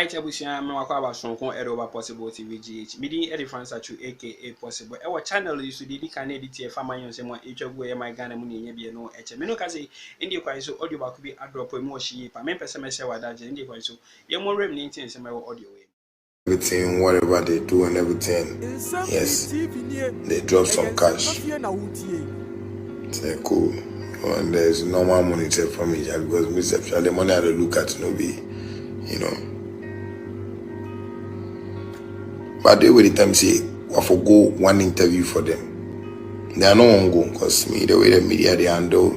Alright, Ebusia, me wakwa sonko over possible TVGH. Midi Eddie Francis aka possible. Our channel is to dedicate edit farmer yon se mo etwa my Ghana mu nye bi no eche. Me no ka say indi kwan so audio ba ko bi adrop mu ohie pa. Me pese me se wada je indi kwan so ye mo rem ni ntin se me audio we. Everything, whatever they do and everything, yes, they drop some cash. Say cool. And there's normal money take from me because myself, the money I look at no be, you know. But they will the time say, I forgo one interview for them. They are not on go because me the way the media they handle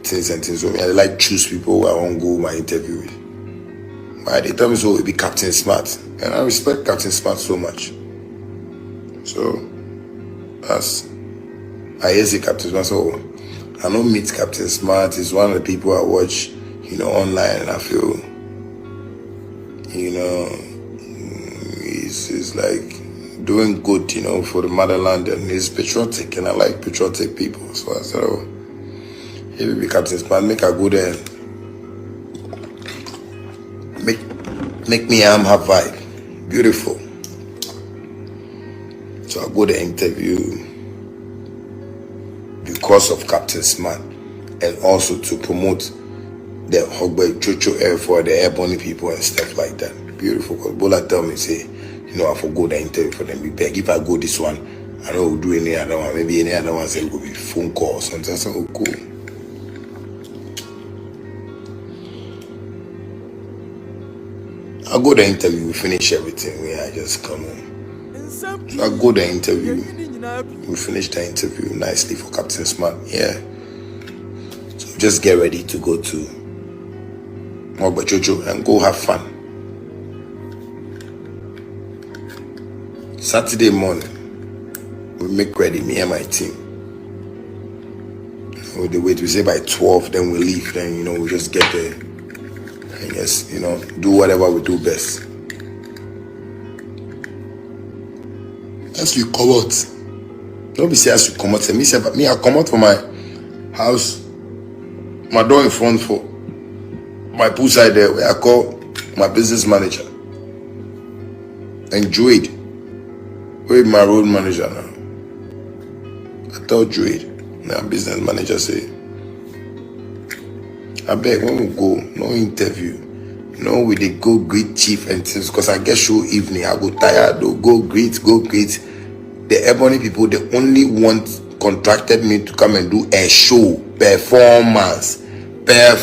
things and things. So me I like choose people who I won't go my interview with. But they tell me so it be Captain Smart, and I respect Captain Smart so much. So that's I hear the Captain Smart. So I don't meet Captain Smart. He's one of the people I watch, you know, online, and I feel, you know, he's like doing good, you know, for the motherland, and he's patriotic, and I like patriotic people. So I said, oh, he will be Captain Smart. Make a good end. Make me have vibe. Beautiful. So I go to interview because of Captain Smart, and also to promote the Hogbe Chocho Air for the airborne people and stuff like that. Beautiful. Because Bola tell me, say, you know, I forgo the interview for them. Be beg. If I go this one, I know we'll do any other one. Maybe any other one say it will be phone call or something. I said, oh, cool. I go to the interview, we finish everything. I just come home. So I go to the interview, we finish the interview nicely for Captain Smart. Yeah. So just get ready to go to Jojo and go have fun. Saturday morning, we make ready, me and my team. We wait, we say by 12, then we leave. Then, you know, we just get there. And yes, you know, do whatever we do best. As we come out, don't be say as we come out. Me say, but me I come out from my house, my door in front for my poolside there, where I call my business manager. And Joyd, where is my road manager now? I told Joyd, my business manager say, I beg when we go, no interview. No, we dey go greet chief and things because I get show evening. I go tired, go greet. The Ebony people, they only contracted me to come and do a show, performance. I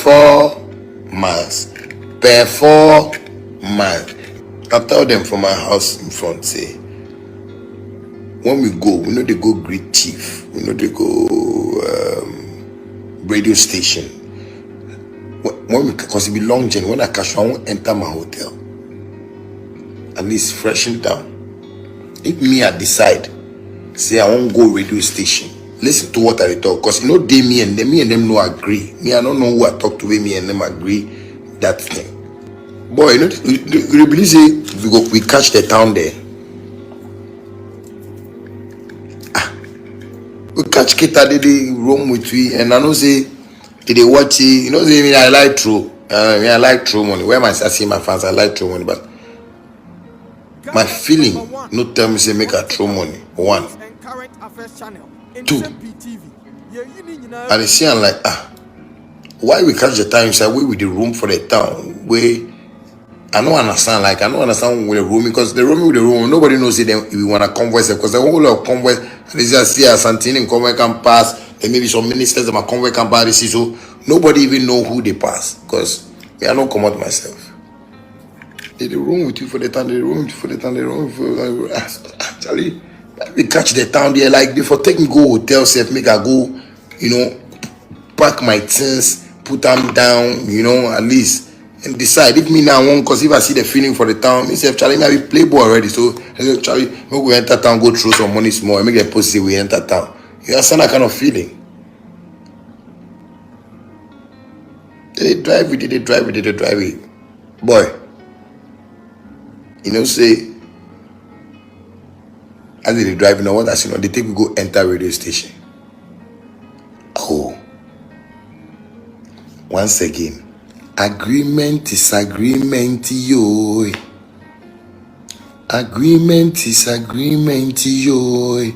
tell them from my house in front, say, when we go, we know they go greet chief, we know they go radio station. When we, because it be long journey, when I catch, I won't enter my hotel. At least freshen down. If me I decide, say I won't go radio station, listen to what I talk. Because you know they me and them no agree. Me I don't know who I talk to. Me and them agree that thing. Boy, you know, you believe say we catch the town there. We catch Kita they roam with we, and I know say. Did they watch it? You know, say I like true. I like true money. Where am I see my fans? I like true money, but my feeling no tell me say make a true money. One, two. And they see I'm like why we catch the time inside we with the room for the town where I don't understand. Like I don't understand with the room because the room with the room nobody knows it. Then we wanna converse because the whole of converse. They just see a Santini and convoy can pass. And maybe some ministers of my convoy can buy this, so nobody even know who they pass because me I don't come out myself. They room with you for the town, actually we catch the town there like before take me go hotel safe, make I go, you know, pack my things, put them down, you know, at least and decide if me now won't because if I see the feeling for the town, me say Charlie maybe playboy already. So I say Charlie, we enter town, go through some money small and make a post say we enter town. You understand that kind of feeling? They drive it. Boy, you know, say, as they drive, you know what? As you know, they take we go enter radio station. Oh, once again, agreement is agreement, yo. Agreement is agreement, yo.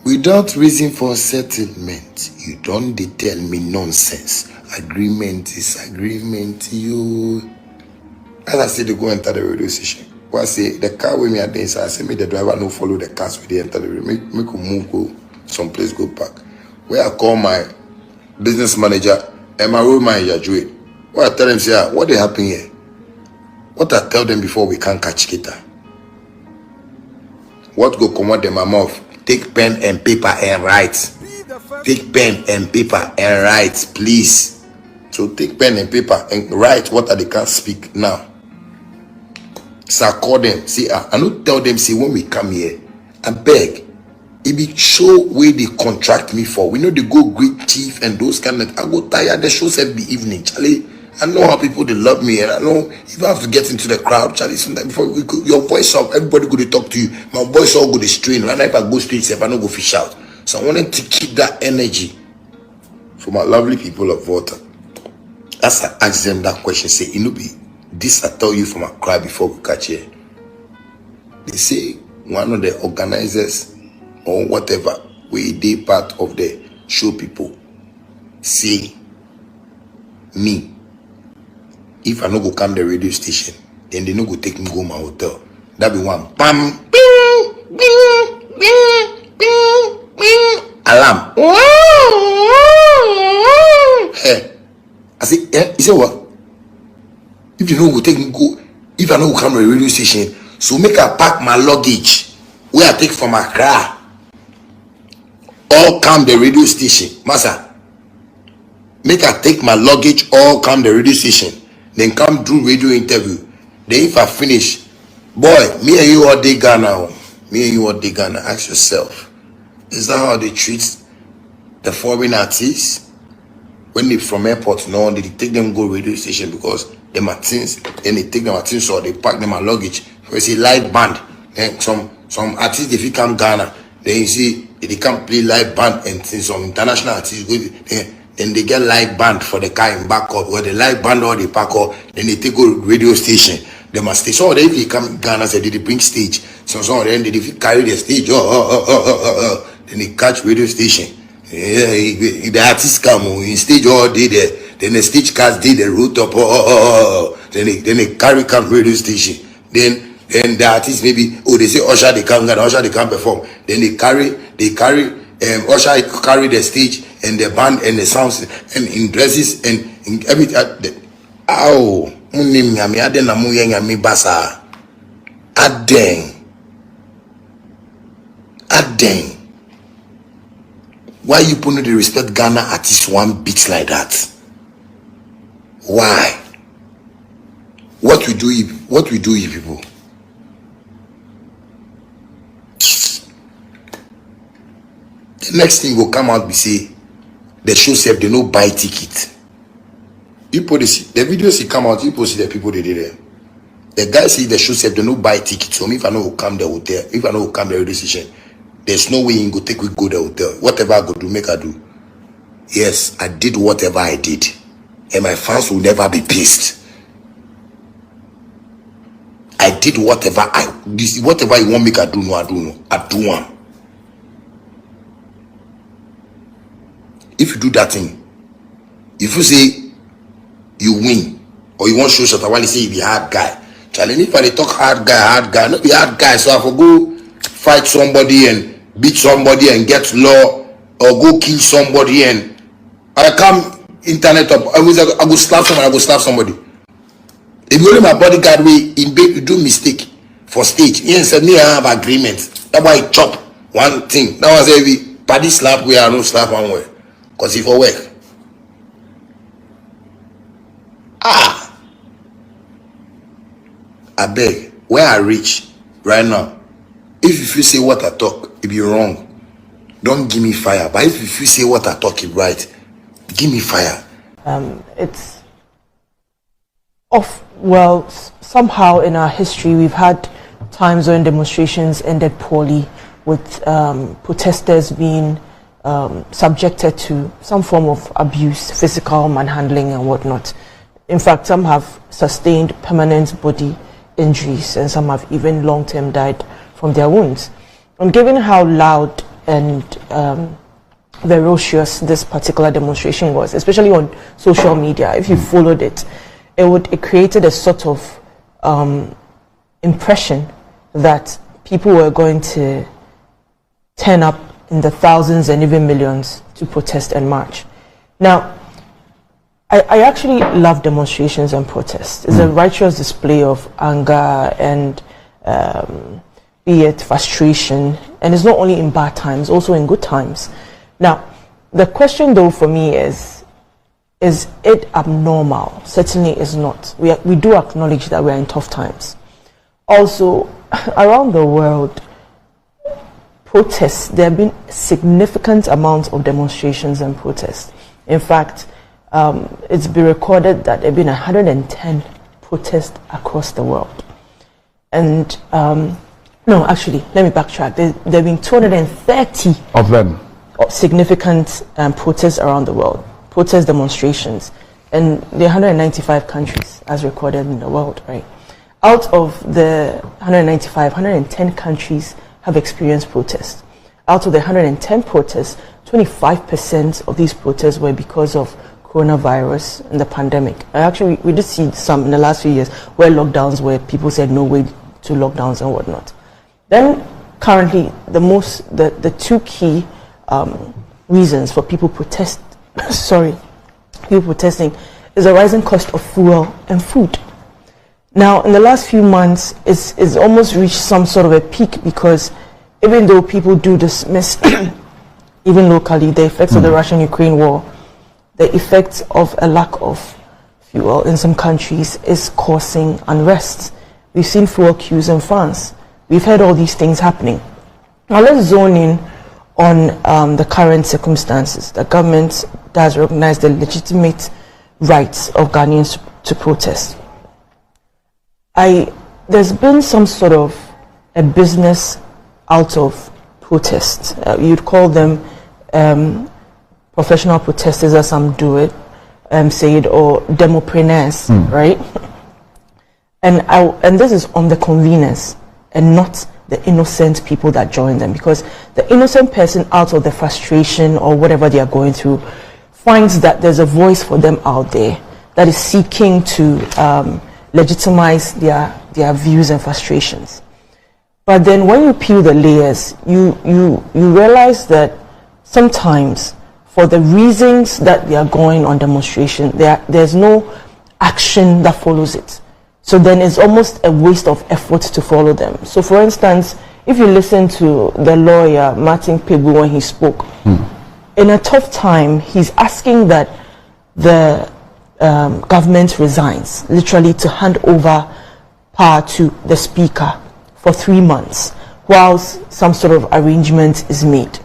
Without reason for settlement, you don't tell me nonsense. Agreement is agreement, yo. As I say, they go enter the radio station. What I say, the car with me at the inside, I say, me the driver no follow the cars with the enter the radio. Make move, go someplace, go back. Where I call my business manager and my road manager, Joey. What I tell them, say, what they happen here? What I tell them before we can't catch Kita? What go come out in my mouth? Take pen and paper and write. Take pen and paper and write, please. So take pen and paper and write what they can't speak now. So I call them. See, I don't tell them, see, when we come here, I beg. It be show where they contract me for. We know they go great chief and those kind of. I go tired. The shows every evening, Charlie. I know how people they love me, and I know if I have to get into the crowd, Charlie, sometimes before we go, your voice up, everybody go to talk to you. My voice all go to strain. And if I go straight, if I don't go fish out. So I wanted to keep that energy for my lovely people of Water. As I ask them that question, say, Inubi, this I tell you from a cry before we catch here. They say one of the organizers or whatever, we they part of the show people, say me. If I no go come the radio station, then they no go take me go my hotel. That be one. Bam, bing, bing, bing, bing, bing. Alarm. Hey, I say, you say what? If you no go take me go, if I no go come to the radio station, so make I pack my luggage where I take from Accra. All come the radio station, Master. Make I take my luggage, all come the radio station. Then come do radio interview. Then if I finish, boy, me and you all day Ghana. Me and you all day Ghana. Ask yourself, is that how they treat the foreign artists? When they from airport, no, they take them go radio station because they Martins, then they take them Martins or they pack them my luggage. So you see live band. Then some artists if you come Ghana, then you see they come play live band and some international artists go then they get live band for the car in backup, or the live band or the pack up, then they take go radio station. They must stay. So if they come Ghana, say they bring stage. So then they carry the stage, then they catch radio station. Yeah, the artists come in stage all day there. Then the stage cast did the route up, then they carry come radio station. Then the artists maybe they say Usher they come Ghana, Usher they come perform. Then they carry Usher carry the stage and the band and the sounds and in dresses and in everything. Ow, basa. Adeng. Why you put the respect Ghana artists one bit like that? Why? What we do, you people? The next thing will come out be say the show self they no buy ticket. You put this, the videos he come out, you see the people they did there. The guy say the show self they no buy ticket. So if I know who come the hotel, if I know who come the radio station, there's no way you go take we go the hotel. Whatever I go do, make I do. Yes, I did whatever I did, and my fans will never be pissed. I did whatever whatever you want make I do. No, I do one. If you do that thing, if you say you win or you want to show Shatta Wale say you be hard guy, challenge if I talk hard guy, not be hard guy. So I for go fight somebody and beat somebody and get law or go kill somebody and I come internet up. I go slap somebody. If you only my bodyguard way in bed, you do mistake for stage. He said me I have agreement. That's why I chop one thing. That was every party slap where I don't slap one way. Cause if I work. I beg, where I reach right now, if you feel say what I talk, it be wrong, don't give me fire. But if you feel say what I talk is right, give me fire. It's off. Well, somehow in our history, we've had times when demonstrations ended poorly, with protesters being subjected to some form of abuse, physical manhandling and whatnot. In fact, some have sustained permanent body injuries, and some have even long-term died from their wounds. And given how loud and ferocious this particular demonstration was, especially on social media, if you followed it, it created a sort of impression that people were going to turn up in the thousands and even millions to protest and march. Now, I actually love demonstrations and protests. It's a righteous display of anger and be it frustration, and it's not only in bad times, also in good times. Now, the question though for me is it abnormal? Certainly is not. We do acknowledge that we are in tough times. Also, around the world, protests, there have been significant amounts of demonstrations and protests. In fact, it's been recorded that there have been 110 protests across the world. And no, actually, let me backtrack. There have been 230 of them significant protests around the world, protest demonstrations, and there are 195 countries as recorded in the world, right? Out of the 195, 110 countries have experienced protests. Out of the 110 protests, 25% of these protests were because of coronavirus and the pandemic. Actually, we did see some in the last few years where lockdowns, where people said no way to lockdowns and whatnot. Then currently, the two key reasons for people protesting is a rising cost of fuel and food. Now, in the last few months, it's almost reached some sort of a peak, because even though people do dismiss, even locally, the effects of the Russian-Ukraine war, the effects of a lack of fuel in some countries is causing unrest. We've seen fuel queues in France. We've heard all these things happening. Now, let's zone in on the current circumstances. The government does recognize the legitimate rights of Ghanaians to protest. There's been some sort of a business out of protests. You'd call them professional protesters, as some do it, say it, or demopreneurs, right? And this is on the convenience and not the innocent people that join them, because the innocent person, out of the frustration or whatever they are going through, finds that there's a voice for them out there that is seeking to legitimize their views and frustrations. But then when you peel the layers, you realize that sometimes, for the reasons that they are going on demonstration, there's no action that follows it. So then it's almost a waste of effort to follow them. So for instance, if you listen to the lawyer, Martin Pebu, when he spoke, in a tough time, he's asking that the government resigns, literally to hand over power to the speaker for 3 months, whilst some sort of arrangement is made.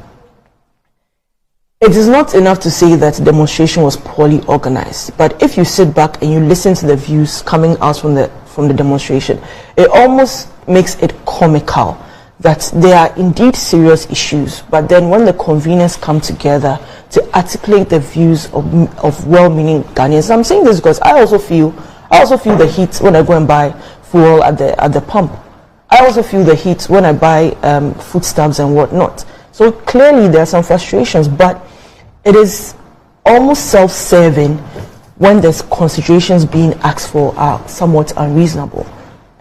It is not enough to say that the demonstration was poorly organized, but if you sit back and you listen to the views coming out from the demonstration, it almost makes it comical that there are indeed serious issues, but then when the conveners come together to articulate the views of well-meaning Ghanaians. I'm saying this because I also feel the heat when I go and buy fuel at the pump. I also feel the heat when I buy foodstuffs and whatnot. So clearly there are some frustrations, but it is almost self-serving when there's considerations being asked for are somewhat unreasonable.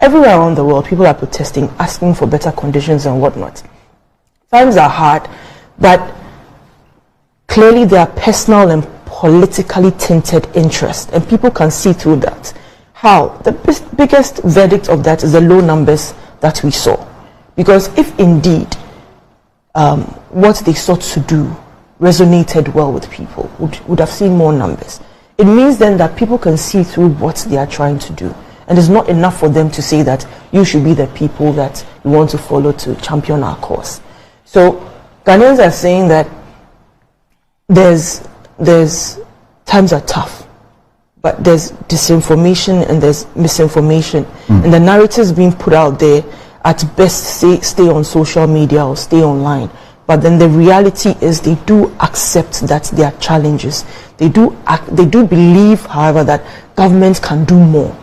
Everywhere around the world, people are protesting, asking for better conditions and whatnot. Times are hard, but clearly there are personal and politically tinted interests, and people can see through that. How? The biggest verdict of that is the low numbers that we saw. Because if indeed what they sought to do resonated well with people, would have seen more numbers. It means then that people can see through what they are trying to do. And it's not enough for them to say that you should be the people that you want to follow to champion our cause. So Ghanaians are saying that there's times are tough, but there's disinformation and there's misinformation. And the narratives being put out there at best stay on social media or stay online. But then the reality is they do accept that there are challenges. They do believe, however, that government can do more.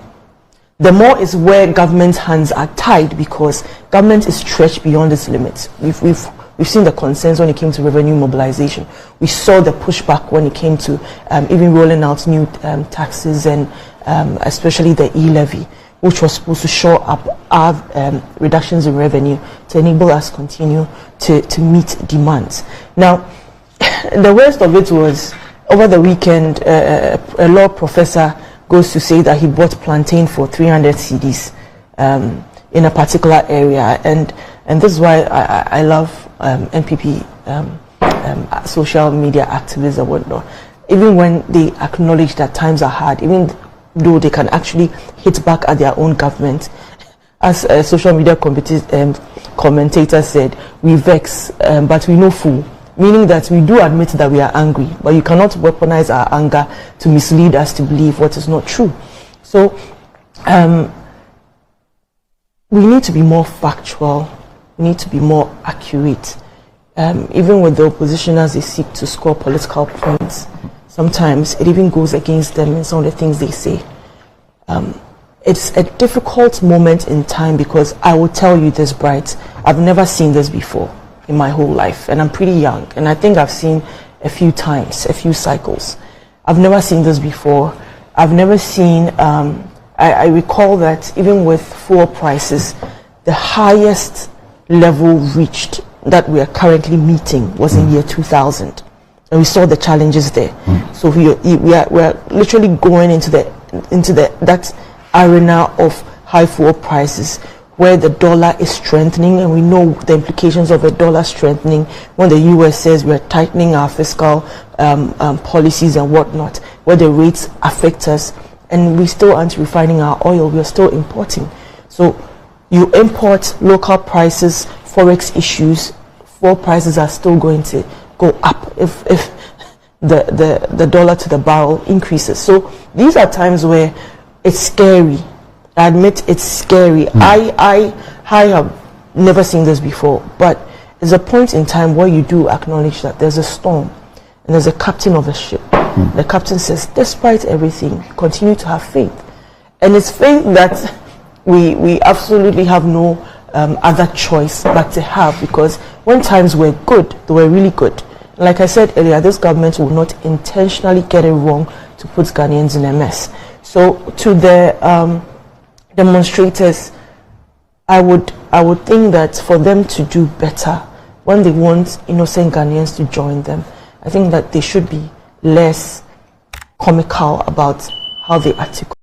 the more is where government's hands are tied, because government is stretched beyond its limits. We've seen the concerns when it came to revenue mobilization. We saw the pushback when it came to even rolling out new taxes, and especially the e-levy, which was supposed to shore up our reductions in revenue to enable us continue to meet demands. Now, the worst of it was, over the weekend, a law professor goes to say that he bought plantain for 300 cedis in a particular area, and this is why I love NPP social media activists and whatnot. Even when they acknowledge that times are hard, even though they can actually hit back at their own government, as a social media commentator said, we vex, but we no fool. Meaning that we do admit that we are angry, but you cannot weaponize our anger to mislead us to believe what is not true. So we need to be more factual, we need to be more accurate. Even with the opposition, as they seek to score political points, sometimes it even goes against them in some of the things they say. It's a difficult moment in time, because I will tell you this, Bright, I've never seen this before in my whole life, and I'm pretty young, and I think I've seen a few times, a few cycles. I've never seen this before. I've never seen, I recall that even with fuel prices, the highest level reached that we are currently meeting was in year 2000, and we saw the challenges there. So we are literally going into that arena of high fuel prices, where the dollar is strengthening, and we know the implications of the dollar strengthening when the US says we're tightening our fiscal policies and whatnot, where the rates affect us, and we still aren't refining our oil, we're still importing. So you import, local prices, forex issues, fuel prices are still going to go up if the dollar to the barrel increases. So these are times where it's scary. I admit it's scary. I have never seen this before, but there's a point in time where you do acknowledge that there's a storm and there's a captain of a ship. The captain says, despite everything, continue to have faith. And it's faith that we absolutely have no other choice but to have, because when times were good, they were really good. Like I said earlier, this government will not intentionally get it wrong to put Ghanaians in a mess. So to the demonstrators, I would think that for them to do better, when they want innocent Ghanaians to join them, I think that they should be less comical about how they articulate